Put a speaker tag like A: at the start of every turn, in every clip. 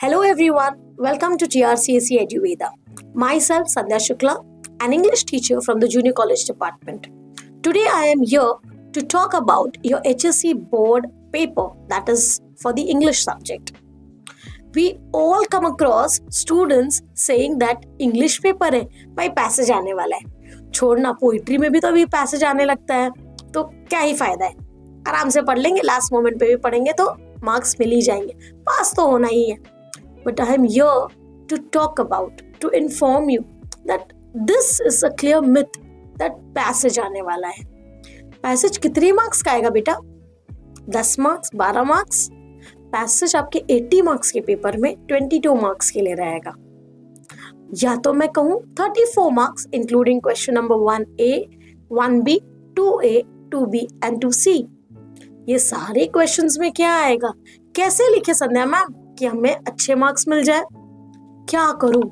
A: Hello everyone, welcome to TRCAC EduVeda. Myself Sandhya Shukla, an English teacher from the Junior College Department. Today I am here to talk about your HSC board paper, that is for the English subject. We all come across students saying that English paper है भाई passage आने वाला है, छोड़ना poetry में भी तो अभी पैसेज आने लगता है, तो क्या ही फायदा है, आराम से पढ़ लेंगे, लास्ट मोमेंट पे भी पढ़ेंगे तो मार्क्स मिल ही जाएंगे, पास तो होना ही है. But I am here to talk about, to inform you that this is a clear myth that passage आने वाला है. पैसेज कितने मार्क्स का आएगा बेटा? 10 मार्क्स, 12 मार्क्स? पैसेज आपके 80 मार्क्स के पेपर में 22 मार्क्स के लिए रहेगा, या तो मैं कहूँ 34 marks including question number 1A, 1B, 2A, 2B and 2C. ये सारे क्वेश्चंस में क्या आएगा, कैसे लिखे संध्या मैम कि हमें अच्छे मार्क्स मिल जाए? क्या करूं,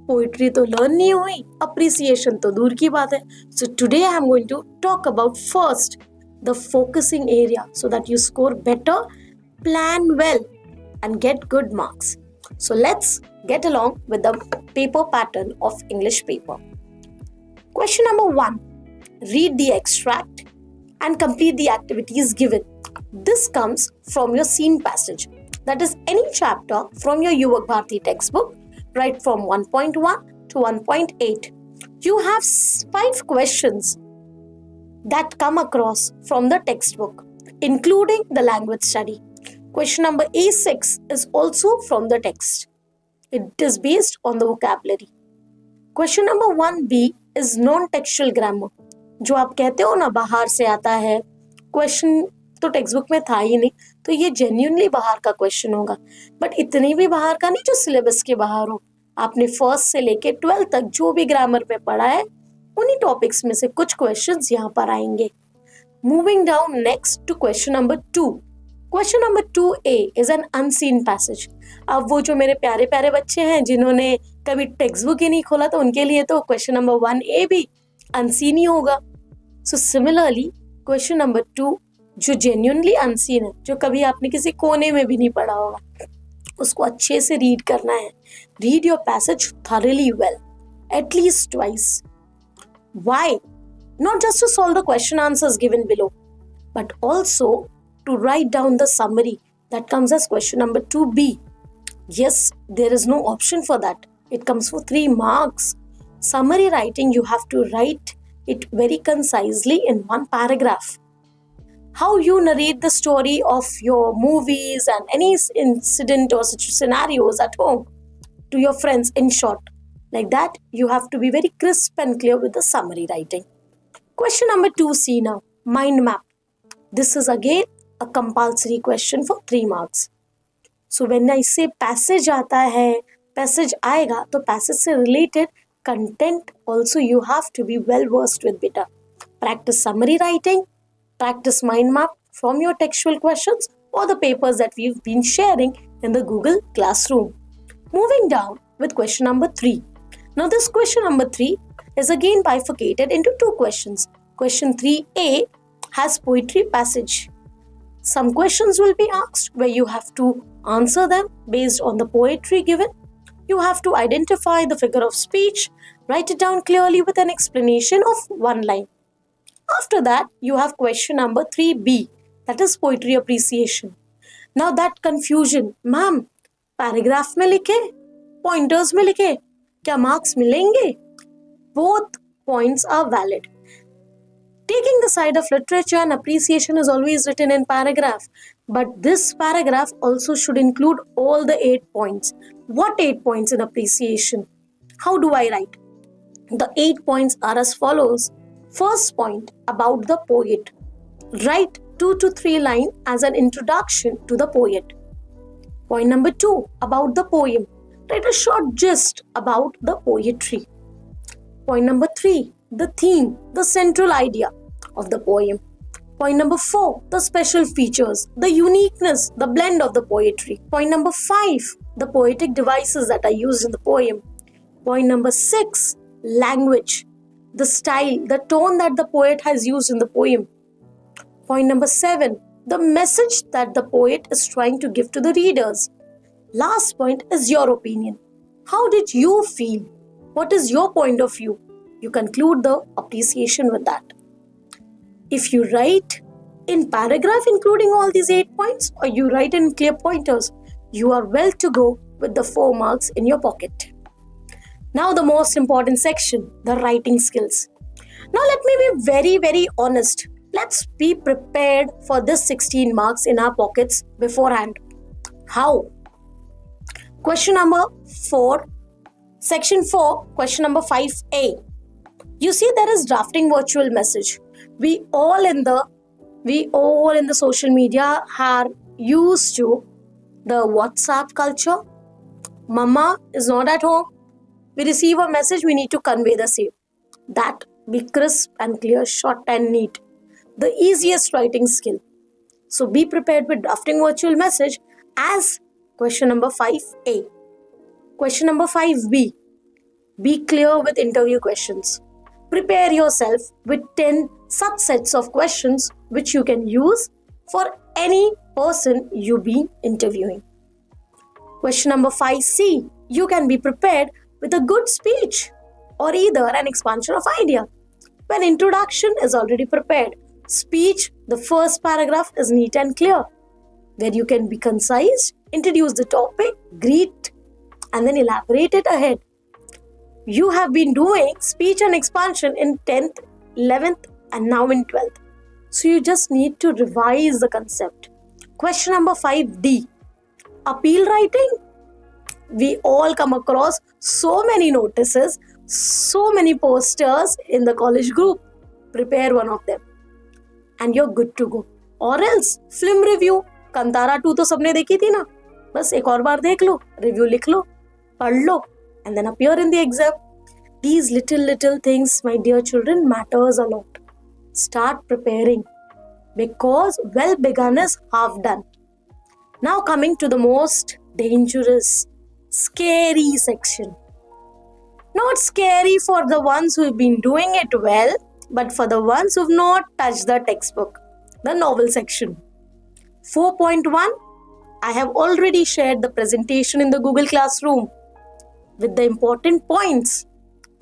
A: पोइट्री तो लर्न नहीं हुई, अप्रिसिएशन तो दूर की बात है. So today I am going to talk about first the focusing area so that you score better, plan well and get good marks. So let's get along with the paper pattern of English paper. Question number 1. Read the extract and complete the activities given. This comes from your scene passage. That is any chapter from your Yuvak Bharati textbook, right from 1.1 to 1.8. You have 5 questions that come across from the textbook, including the language study. Question number A6 is also from the text. It is based on the vocabulary. Question number 1B is non-textual grammar. जो आप कहते हो ना बाहर से आता है, question तो टेक्स्ट बुक में था ही नहीं, तो ये जेन्युइनली बाहर का क्वेश्चन होगा, बट इतने भी बाहर का नहीं जो सिलेबस के बाहर हो. आपने फर्स्ट से लेके 12 तक जो भी ग्रामर पे पढ़ा है, उन्हीं टॉपिक्स में से कुछ क्वेश्चंस यहाँ पर आएंगे. Moving down next to question number 2. Question number 2A is an unseen passage. अब वो जो मेरे प्यारे प्यारे बच्चे हैं जिन्होंने कभी टेक्स्ट बुक ही नहीं खोला, तो उनके लिए तो क्वेश्चन नंबर 1A भी अनसीन ही होगा. सो सिमिलरली क्वेश्चन नंबर 2 जो जेन्युइनली अनसीन है, जो कभी आपने किसी कोने में भी नहीं पढ़ा होगा, उसको अच्छे से रीड करना है. Read your passage thoroughly well, at least twice. Why? Not just to solve the question answers given below, but also to write down the summary that comes as question number 2B. Yes, there is no option for that. It comes for 3 marks. Summary writing, you have to write it very concisely in 1 paragraph. How you narrate the story of your movies and any incident or scenarios at home to your friends, in short. Like that, you have to be very crisp and clear with the summary writing. Question number 2C now, mind map. This is again a compulsory question for 3 marks. So when I say passage आता है, passage आएगा, तो passage से related content also you have to be well versed with beta. Practice summary writing, practice mind map from your textual questions or the papers that we've been sharing in the Google Classroom. Moving down with question number 3. Now this question number 3 is again bifurcated into 2 questions. Question 3A has poetry passage. Some questions will be asked where you have to answer them based on the poetry given. You have to identify the figure of speech, write it down clearly with an explanation of 1 line. After that, you have question number 3B, that is poetry appreciation. Now that confusion, ma'am, paragraph में लिखे, pointers में लिखे, क्या marks मिलेंगे? Both points are valid. Taking the side of literature and appreciation is always written in paragraph, but this paragraph also should include all the 8 points. What 8 points in appreciation? How do I write? The 8 points are as follows. First point, about the poet. Write 2 to 3 lines as an introduction to the poet. Point number 2, about the poem. Write a short gist about the poetry. Point number 3, the theme, the central idea of the poem. Point number 4, the special features, the uniqueness, the blend of the poetry. Point number 5, the poetic devices that are used in the poem. Point number 6, language, the style, the tone that the poet has used in the poem. Point number 7, the message that the poet is trying to give to the readers. Last point is your opinion. How did you feel? What is your point of view? You conclude the appreciation with that. If you write in paragraph including all these 8 points, or you write in clear pointers, you are well to go with the 4 marks in your pocket. Now the most important section, the writing skills. Now let me be very honest. Let's be prepared for this 16 marks in our pockets beforehand. How? Question number 4, section 4, question number 5A. You see there is drafting virtual message. We all in the social media are used to the WhatsApp culture. Mama is not at home. We receive a message, we need to convey the same. That be crisp and clear, short and neat. The easiest writing skill. So be prepared with drafting virtual message as question number 5A. Question number 5B. Be clear with interview questions. Prepare yourself with 10 such sets of questions which you can use for any person you be interviewing. Question number 5C. You can be prepared with a good speech or either an expansion of idea. When introduction is already prepared, speech, the first paragraph is neat and clear, where you can be concise, introduce the topic, greet, and then elaborate it ahead. You have been doing speech and expansion in 10th, 11th, and now in 12th. So you just need to revise the concept. Question number 5D. Appeal writing. We all come across so many notices, so many posters in the college group. Prepare one of them and you're good to go. Or else film review. Kantara 2 तो सबने देखी थी ना, बस एक और बार देख लो, review लिख लो, पढ़ लो, and then appear in the exam. These little things, my dear children, matters a lot. Start preparing because well begun is half done. Now coming to the most dangerous, scary section. Not scary for the ones who've been doing it well, but for the ones who've not touched the textbook, the novel section. 4.1, I have already shared the presentation in the Google Classroom with the important points.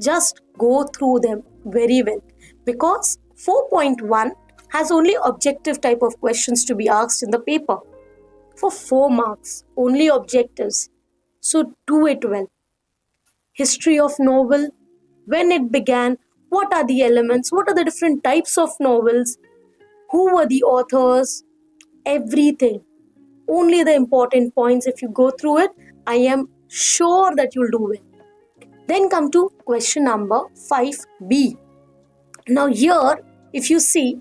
A: Just go through them very well because 4.1 has only objective type of questions to be asked in the paper. For 4 marks, only objectives. So do it well. History of novel, when it began, what are the elements, what are the different types of novels, who were the authors, everything. Only the important points. If you go through it, I am sure that you'll do it. Then come to question number 5B. Now here, if you see,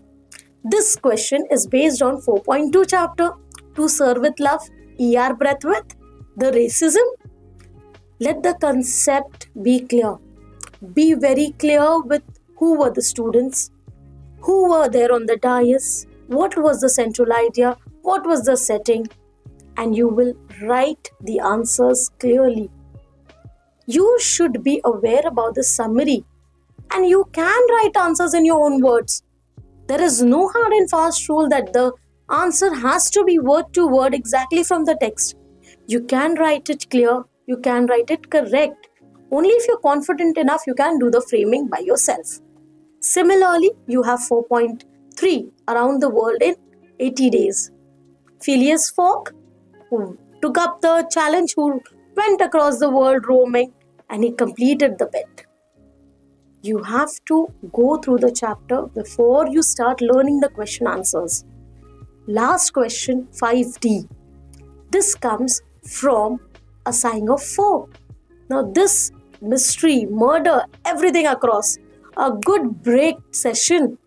A: this question is based on 4.2 chapter, To Serve with Love, ER Braithwaite, the racism. Let the concept be clear. Be very clear with who were the students, who were there on the dais, what was the central idea, what was the setting, and you will write the answers clearly. You should be aware about the summary and you can write answers in your own words. There is no hard and fast rule that the answer has to be word to word exactly from the text. You can write it clear, you can write it correct. Only if you're confident enough, you can do the framing by yourself. Similarly, you have 4.3, Around the World in 80 Days. Phileas Fogg, who took up the challenge, who went across the world roaming, and he completed the bit. You have to go through the chapter before you start learning the question answers. Last question, 5D. This comes from A Sighing of Four. Now this mystery, murder, everything across, a good break session.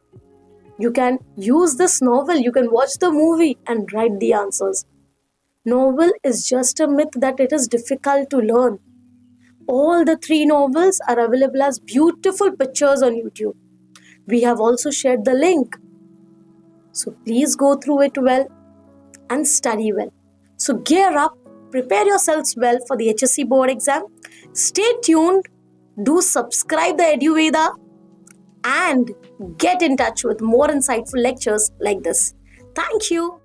A: You can use this novel, you can watch the movie and write the answers. Novel is just a myth that it is difficult to learn. All the 3 novels are available as beautiful pictures on YouTube. We have also shared the link. So please go through it well and study well. So gear up, prepare yourselves well for the HSC board exam. Stay tuned, do subscribe the EduVeda and get in touch with more insightful lectures like this. Thank you.